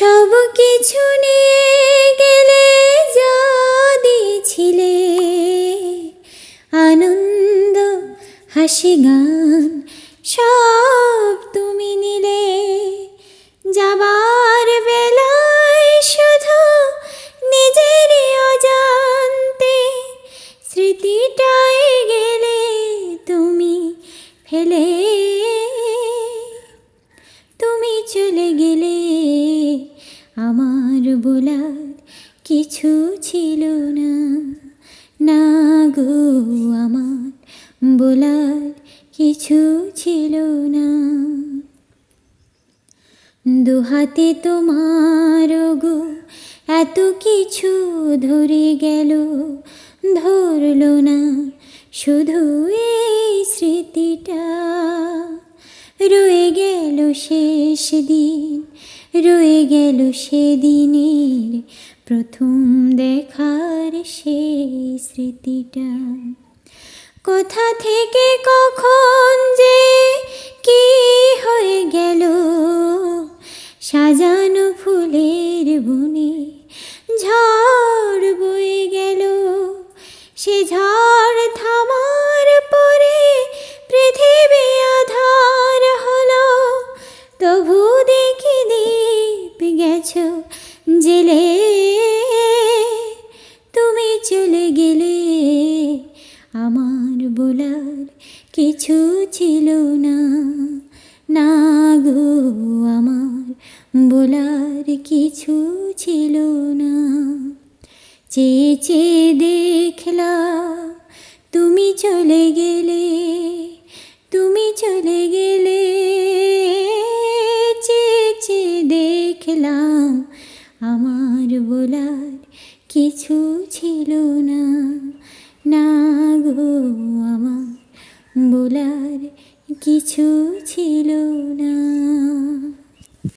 সব কিছু নিয়ে গেলে যা দিয়েছিলে, আনন্দ হাসি গান সব তুমি নিলে। যাবার বেলায় শুধু নিজেরই অজান্তে স্মৃতিটাই গেলে তুমি ফেলে। তুমি চলে গেলে, আমার বলার কিছু ছিল না, না গো আমার বলার কিছু ছিল না। দুহাতে তোমার গো এত কিছু ধরে গেল, ধরলো না শুধু এই স্মৃতিটা। রয়ে গেল শেষ দিন, রয়ে গেল সেদিনের প্রথম দেখার সেই স্মৃতিটা। কোথা থেকে কখন যে কি হয়ে গেল, সাজানো ফুলের বনে ঝড় বয়ে গেল। সে ঝড় থামার পরে পৃথিবী আধার হলো, তবু দেখি দীপ গেছো জেলে। তুমি চলে গেলে, আমার বলার কিছু ছিল না, না গো আমার বলার কিছু ছিল না। চেয়ে চেয়ে দেখলাম তুমি চলে গেলে, তুমি চলে গেলে। চেয়ে চেয়ে দেখলাম আমার বলার কিছু ছিল না, না গো আমার বলার কিছু ছিল না।